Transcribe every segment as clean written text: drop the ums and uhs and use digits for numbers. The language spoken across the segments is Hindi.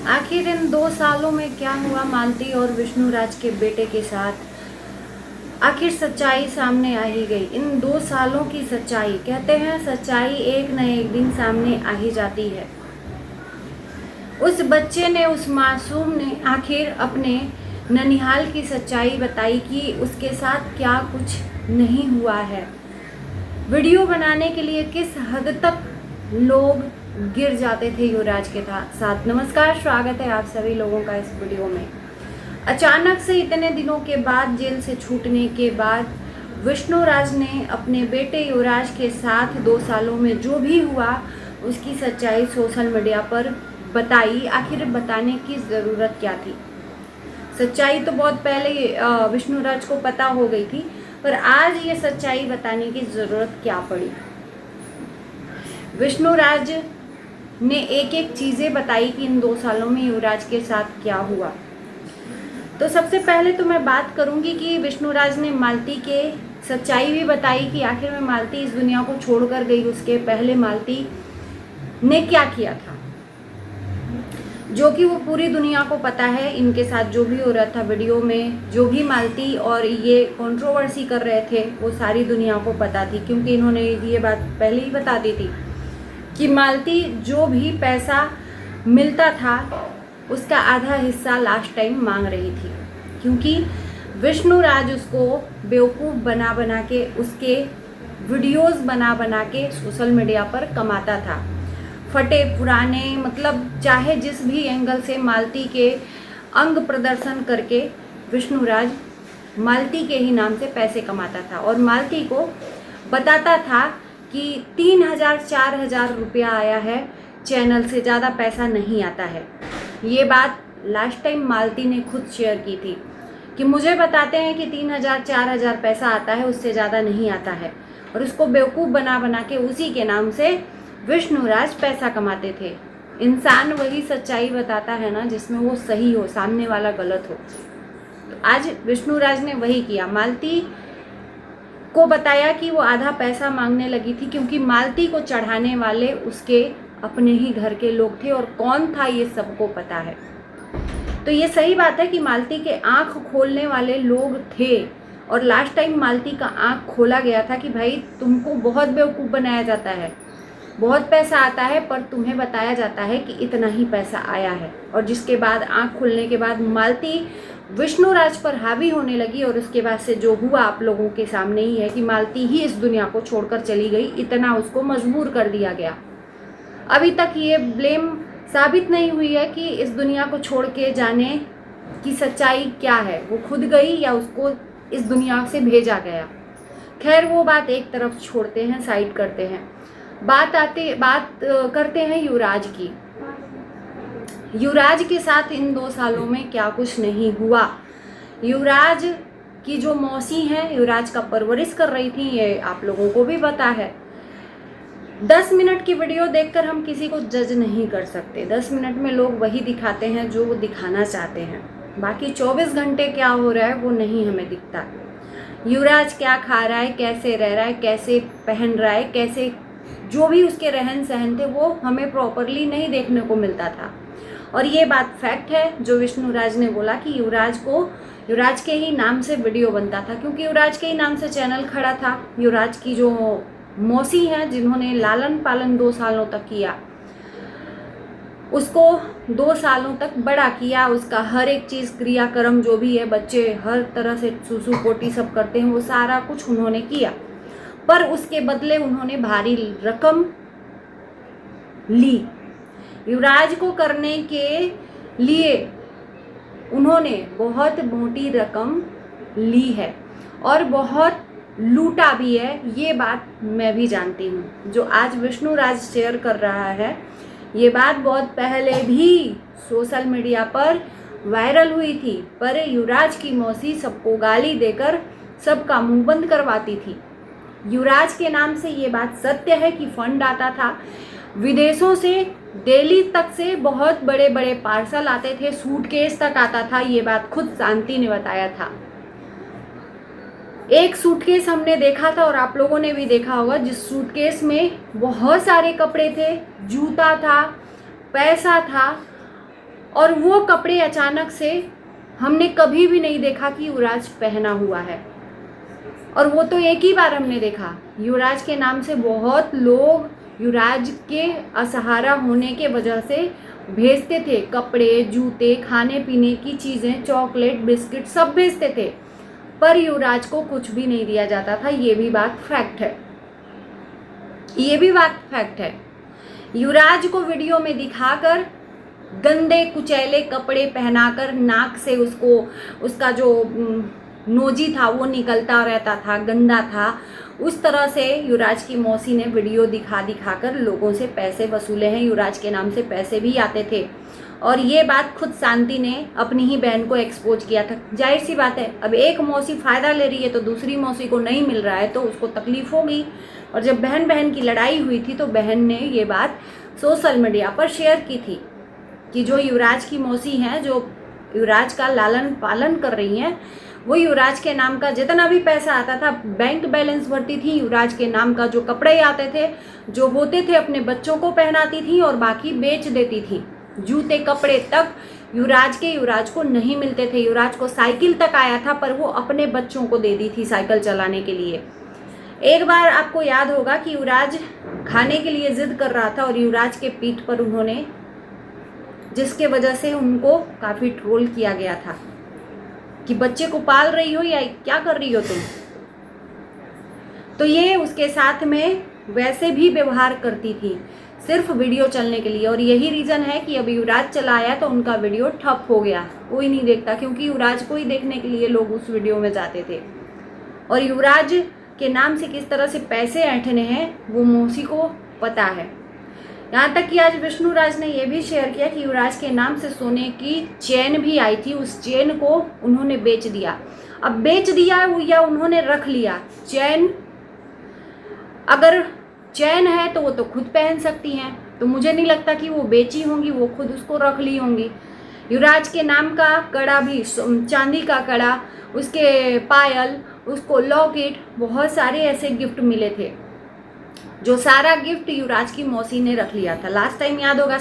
आखिर इन 2 सालों में क्या हुआ मालती और विष्णुराज के बेटे के साथ? आखिर सच्चाई सामने आ ही गई। इन 2 सालों की सच्चाई, कहते हैं सच्चाई एक न एक दिन सामने आ ही जाती है। उस बच्चे ने, उस मासूम ने आखिर अपने ननिहाल की सच्चाई बताई कि उसके साथ क्या कुछ नहीं हुआ है। वीडियो बनाने के लिए किस हद तक लोग गिर जाते थे युवराज के साथ। नमस्कार, स्वागत है आप सभी लोगों का इस वीडियो में। अचानक से इतने दिनों के बाद, जेल से छूटने के बाद, विष्णुराज ने अपने बेटे युवराज के साथ 2 सालों में जो भी हुआ उसकी सच्चाई सोशल मीडिया पर बताई। आखिर बताने की ज़रूरत क्या थी? सच्चाई तो बहुत पहले विष्णुराज को पता हो गई थी, पर आज ये सच्चाई बताने की ज़रूरत क्या पड़ी? विष्णुराज ने एक एक चीज़ें बताई कि इन 2 सालों में युवराज के साथ क्या हुआ। तो सबसे पहले तो मैं बात करूंगी कि विष्णुराज ने मालती के सच्चाई भी बताई कि आखिर में मालती इस दुनिया को छोड़कर गई, उसके पहले मालती ने क्या किया था, जो कि वो पूरी दुनिया को पता है। इनके साथ जो भी हो रहा था वीडियो में, जो भी मालती और ये कंट्रोवर्सी कर रहे थे, वो सारी दुनिया को पता थी, क्योंकि इन्होंने ये बात पहले ही बता दी थी कि मालती जो भी पैसा मिलता था उसका आधा हिस्सा लास्ट टाइम मांग रही थी, क्योंकि विष्णुराज उसको बेवकूफ़ बना बना के, उसके वीडियोस बना बना के सोशल मीडिया पर कमाता था। फटे पुराने, मतलब चाहे जिस भी एंगल से मालती के अंग प्रदर्शन करके विष्णुराज मालती के ही नाम से पैसे कमाता था और मालती को बताता था कि 3,000-4,000 रुपया आया है, चैनल से ज़्यादा पैसा नहीं आता है। ये बात लास्ट टाइम मालती ने खुद शेयर की थी कि मुझे बताते हैं कि 3,000-4,000 पैसा आता है, उससे ज़्यादा नहीं आता है, और उसको बेवकूफ़ बना बना के उसी के नाम से विष्णुराज पैसा कमाते थे। इंसान वही सच्चाई बताता है ना जिसमें वो सही हो, सामने वाला गलत हो। तो आज विष्णुराज ने वही किया। मालती को बताया कि वो आधा पैसा मांगने लगी थी, क्योंकि मालती को चढ़ाने वाले उसके अपने ही घर के लोग थे, और कौन था ये सबको पता है। तो ये सही बात है कि मालती के आंख खोलने वाले लोग थे, और लास्ट टाइम मालती का आंख खोला गया था कि भाई तुमको बहुत बेवकूफ़ बनाया जाता है, बहुत पैसा आता है, पर तुम्हें बताया जाता है कि इतना ही पैसा आया है। और जिसके बाद आंख खुलने के बाद मालती विष्णुराज पर हावी होने लगी, और उसके बाद से जो हुआ आप लोगों के सामने ही है कि मालती ही इस दुनिया को छोड़कर चली गई, इतना उसको मजबूर कर दिया गया। अभी तक ये ब्लेम साबित नहीं हुई है कि इस दुनिया को छोड़ के जाने की सच्चाई क्या है, वो खुद गई या उसको इस दुनिया से भेजा गया। खैर, वो बात एक तरफ छोड़ते हैं, साइड करते हैं। बात करते हैं युवराज की। युवराज के साथ इन 2 सालों में क्या कुछ नहीं हुआ। युवराज की जो मौसी हैं, युवराज का परवरिश कर रही थी, ये आप लोगों को भी पता है। 10 मिनट की वीडियो देखकर हम किसी को जज नहीं कर सकते। 10 मिनट में लोग वही दिखाते हैं जो वो दिखाना चाहते हैं, बाकी 24 घंटे क्या हो रहा है वो नहीं हमें दिखता। युवराज क्या खा रहा है, कैसे रह रहा है, कैसे पहन रहा है, कैसे जो भी उसके रहन सहन थे वो हमें प्रॉपरली नहीं देखने को मिलता था। और ये बात फैक्ट है जो विष्णुराज ने बोला कि युवराज के ही नाम से वीडियो बनता था, क्योंकि युवराज के ही नाम से चैनल खड़ा था। युवराज की जो मौसी हैं, जिन्होंने लालन पालन 2 सालों तक किया, उसको 2 सालों तक बड़ा किया, उसका हर एक चीज़, क्रियाक्रम जो भी है, बच्चे हर तरह से सुसु पोटी सब करते हैं, वो सारा कुछ उन्होंने किया, पर उसके बदले उन्होंने भारी रकम ली। युवराज को करने के लिए उन्होंने बहुत मोटी रकम ली है और बहुत लूटा भी है। ये बात मैं भी जानती हूँ। जो आज विष्णुराज शेयर कर रहा है, ये बात बहुत पहले भी सोशल मीडिया पर वायरल हुई थी, पर युवराज की मौसी सबको गाली देकर सबका मुंह बंद करवाती थी। युवराज के नाम से ये बात सत्य है कि फंड आता था विदेशों से, दिल्ली तक से बहुत बड़े बड़े पार्सल आते थे, सूटकेस तक आता था। ये बात खुद शांति ने बताया था। एक सूटकेस हमने देखा था और आप लोगों ने भी देखा होगा, जिस सूटकेस में बहुत सारे कपड़े थे, जूता था, पैसा था, और वो कपड़े अचानक से हमने कभी भी नहीं देखा कि युवराज पहना हुआ है। और वो तो एक ही बार हमने देखा। युवराज के नाम से बहुत लोग युवराज के असहारा होने के वजह से भेजते थे, कपड़े, जूते, खाने पीने की चीज़ें, चॉकलेट, बिस्किट सब भेजते थे, पर युवराज को कुछ भी नहीं दिया जाता था। ये भी बात फैक्ट है, ये भी बात फैक्ट है। युवराज को वीडियो में दिखाकर गंदे कुचैले कपड़े पहनाकर, नाक से उसका जो नोजी था वो निकलता रहता था, गंदा था, उस तरह से युवराज की मौसी ने वीडियो दिखाकर लोगों से पैसे वसूले हैं। युवराज के नाम से पैसे भी आते थे और ये बात खुद शांति ने अपनी ही बहन को एक्सपोज किया था। जाहिर सी बात है, अब एक मौसी फ़ायदा ले रही है तो दूसरी मौसी को नहीं मिल रहा है तो उसको तकलीफ़ होगी। और जब बहन बहन की लड़ाई हुई थी तो बहन ने ये बात सोशल मीडिया पर शेयर की थी कि जो युवराज की मौसी हैं, जो युवराज का लालन पालन कर रही हैं, वो युवराज के नाम का जितना भी पैसा आता था बैंक बैलेंस भरती थी, युवराज के नाम का जो कपड़े आते थे, जो होते थे, अपने बच्चों को पहनाती थी और बाकी बेच देती थी। जूते कपड़े तक युवराज को नहीं मिलते थे। युवराज को साइकिल तक आया था पर वो अपने बच्चों को दे दी थी साइकिल चलाने के लिए। एक बार आपको याद होगा कि युवराज खाने के लिए जिद कर रहा था और युवराज के पीठ पर उन्होंने, जिसके वजह से उनको काफ़ी ट्रोल किया गया था कि बच्चे को पाल रही हो या क्या कर रही हो तुम। तो ये उसके साथ में वैसे भी व्यवहार करती थी सिर्फ वीडियो चलने के लिए। और यही रीज़न है कि अब युवराज चला आया तो उनका वीडियो ठप हो गया, कोई नहीं देखता, क्योंकि युवराज को ही देखने के लिए लोग उस वीडियो में जाते थे। और युवराज के नाम से किस तरह से पैसे ऐंठने हैं वो मौसी को पता है। यहाँ तक कि आज विष्णुराज ने यह भी शेयर किया कि युवराज के नाम से सोने की चेन भी आई थी, उस चेन को उन्होंने बेच दिया। अब बेच दिया या उन्होंने रख लिया, चेन अगर चैन है तो वो तो खुद पहन सकती हैं, तो मुझे नहीं लगता कि वो बेची होंगी, वो खुद उसको रख ली होंगी। युवराज के नाम का कड़ा भी, चांदी का कड़ा, उसके पायल, उसको लॉकेट, बहुत सारे ऐसे गिफ्ट मिले थे जो सारा गिफ्ट युवराज की मौसी ने रख लिया था। लास्ट टाइम याद होगा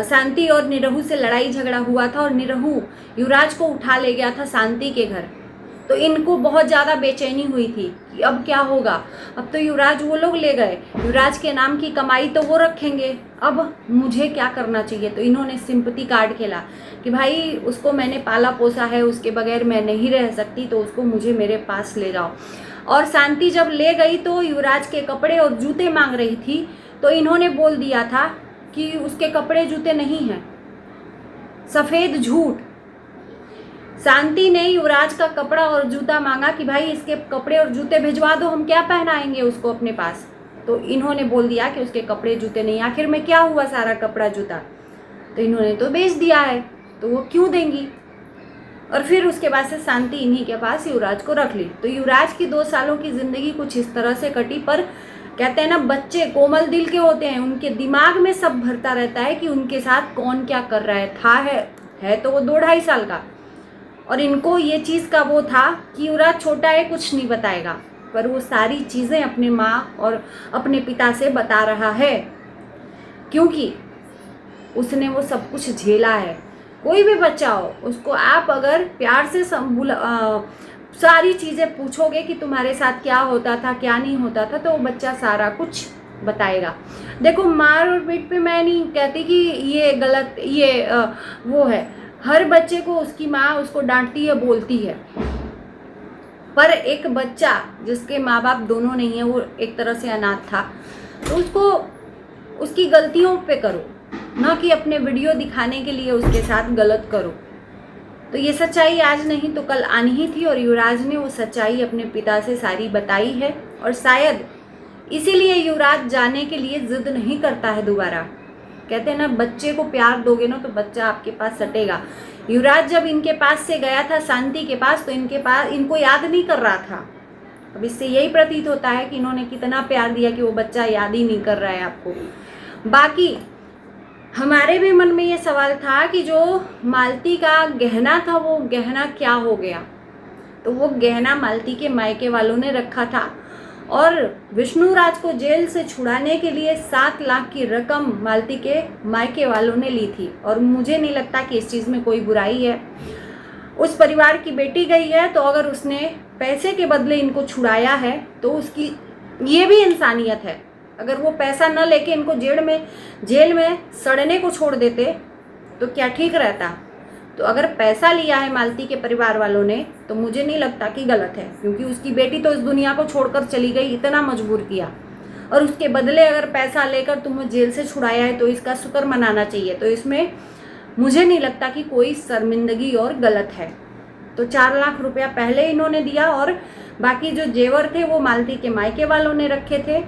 शांति और निरहू से लड़ाई झगड़ा हुआ था और निरहू युवराज को उठा ले गया था शांति के घर, तो इनको बहुत ज़्यादा बेचैनी हुई थी कि अब क्या होगा। अब तो युवराज वो लोग ले गए, युवराज के नाम की कमाई तो वो रखेंगे, अब मुझे क्या करना चाहिए। तो इन्होंने सिंपैथी कार्ड खेला कि भाई उसको मैंने पाला पोसा है, उसके बगैर मैं नहीं रह सकती, तो उसको मुझे मेरे पास ले जाओ। और शांति जब ले गई तो युवराज के कपड़े और जूते मांग रही थी, तो इन्होंने बोल दिया था कि उसके कपड़े जूते नहीं हैं, सफ़ेद झूठ। शांति ने युवराज का कपड़ा और जूता मांगा कि भाई इसके कपड़े और जूते भिजवा दो, हम क्या पहनाएंगे उसको अपने पास। तो इन्होंने बोल दिया कि उसके कपड़े जूते नहीं। आखिर में क्या हुआ, सारा कपड़ा जूता तो इन्होंने तो बेच दिया है, तो वो क्यों देंगी। और फिर उसके बाद से शांति इन्हीं के पास युवराज को रख ली। तो युवराज की 2 सालों की ज़िंदगी कुछ इस तरह से कटी। पर कहते हैं ना, बच्चे कोमल दिल के होते हैं, उनके दिमाग में सब भरता रहता है कि उनके साथ कौन क्या कर रहा है तो वो 2-2.5 साल का, और इनको ये चीज़ का वो था कि युवराज छोटा है, कुछ नहीं बताएगा, पर वो सारी चीज़ें अपने माँ और अपने पिता से बता रहा है, क्योंकि उसने वो सब कुछ झेला है। कोई भी बच्चा हो, उसको आप अगर प्यार से सारी चीज़ें पूछोगे कि तुम्हारे साथ क्या होता था, क्या नहीं होता था, तो वो बच्चा सारा कुछ बताएगा। देखो, मार और पीट पे मैं नहीं कहती कि ये गलत, ये वो है। हर बच्चे को उसकी माँ उसको डांटती है, बोलती है, पर एक बच्चा जिसके माँ बाप दोनों नहीं है, वो एक तरह से अनाथ था, तो उसको उसकी गलतियों पे करो, ना कि अपने वीडियो दिखाने के लिए उसके साथ गलत करो। तो ये सच्चाई आज नहीं तो कल आनी ही थी, और युवराज ने वो सच्चाई अपने पिता से सारी बताई है, और शायद इसीलिए युवराज जाने के लिए जिद नहीं करता है दोबारा। कहते हैं ना, बच्चे को प्यार दोगे ना तो बच्चा आपके पास सटेगा। युवराज जब इनके पास से गया था शांति के पास, तो इनको याद नहीं कर रहा था। अब इससे यही प्रतीत होता है कि इन्होंने कितना प्यार दिया कि वो बच्चा याद ही नहीं कर रहा है आपको। बाकी हमारे भी मन में ये सवाल था कि जो मालती का गहना था, वो गहना क्या हो गया। तो वो गहना मालती के मायके वालों ने रखा था, और विष्णुराज को जेल से छुड़ाने के लिए 7 लाख की रकम मालती के मायके वालों ने ली थी। और मुझे नहीं लगता कि इस चीज़ में कोई बुराई है। उस परिवार की बेटी गई है, तो अगर उसने पैसे के बदले इनको छुड़ाया है तो उसकी ये भी इंसानियत है। अगर वो पैसा न लेके इनको जेल में सड़ने को छोड़ देते तो क्या ठीक रहता। तो अगर पैसा लिया है मालती के परिवार वालों ने तो मुझे नहीं लगता कि गलत है, क्योंकि उसकी बेटी तो इस दुनिया को छोड़कर चली गई, इतना मजबूर किया, और उसके बदले अगर पैसा लेकर तुम्हें जेल से छुड़ाया है तो इसका शुक्र मनाना चाहिए। तो इसमें मुझे नहीं लगता कि कोई शर्मिंदगी और गलत है। तो 4 लाख रुपया पहले इन्होंने दिया और बाकी जो जेवर थे वो मालती के मायके वालों ने रखे थे।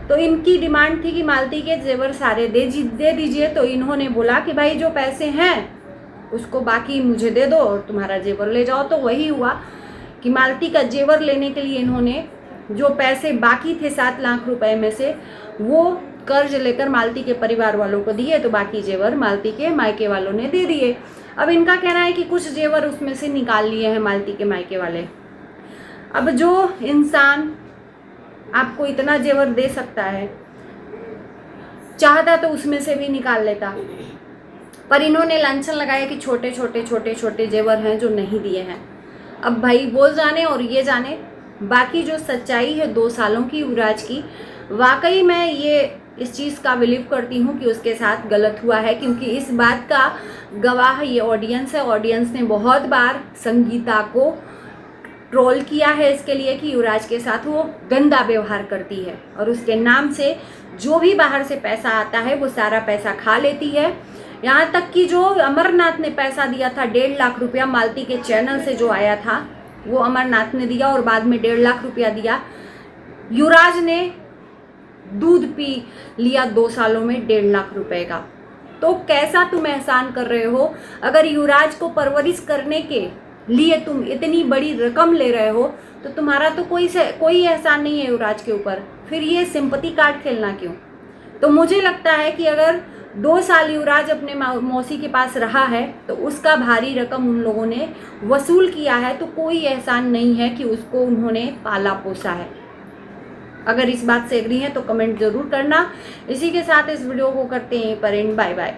तो इनकी डिमांड थी कि मालती के जेवर सारे दे दीजिए। तो इन्होंने बोला कि भाई जो पैसे हैं उसको बाकी मुझे दे दो और तुम्हारा जेवर ले जाओ। तो वही हुआ कि मालती का जेवर लेने के लिए इन्होंने जो पैसे बाकी थे 7 लाख रुपए में से वो कर्ज लेकर मालती के परिवार वालों को दिए, तो बाकी जेवर मालती के मायके वालों ने दे दिए। अब इनका कहना है कि कुछ जेवर उसमें से निकाल लिए हैं मालती के मायके वाले। अब जो इंसान आपको इतना जेवर दे सकता है, चाहता तो उसमें से भी निकाल लेता, पर इन्होंने लांछन लगाया कि छोटे छोटे जेवर हैं जो नहीं दिए हैं। अब भाई वो जाने और ये जाने, बाकी जो सच्चाई है 2 सालों की युवराज की, वाकई मैं ये इस चीज़ का बिलीव करती हूँ कि उसके साथ गलत हुआ है, क्योंकि इस बात का गवाह ये ऑडियंस है। ऑडियंस ने बहुत बार संगीता को ट्रोल किया है इसके लिए कि युवराज के साथ वो गंदा व्यवहार करती है और उसके नाम से जो भी बाहर से पैसा आता है वो सारा पैसा खा लेती है। यहाँ तक कि जो अमरनाथ ने पैसा दिया था 1.5 लाख रुपया मालती के चैनल से जो आया था वो अमरनाथ ने दिया और बाद में 1.5 लाख रुपया दिया। युवराज ने दूध पी लिया 2 सालों में 1.5 लाख रुपए का। तो कैसा तुम एहसान कर रहे हो? अगर युवराज को परवरिश करने के लिए तुम इतनी बड़ी रकम ले रहे हो तो तुम्हारा तो कोई एहसान नहीं है युवराज के ऊपर, फिर ये सिंपैथी कार्ड खेलना क्यों? तो मुझे लगता है कि अगर 2 साल युवराज अपने मौसी के पास रहा है तो उसका भारी रकम उन लोगों ने वसूल किया है, तो कोई एहसान नहीं है कि उसको उन्होंने पाला पोसा है। अगर इस बात से एग्री है तो कमेंट जरूर करना। इसी के साथ इस वीडियो को करते हैं पर एंड। Bye bye.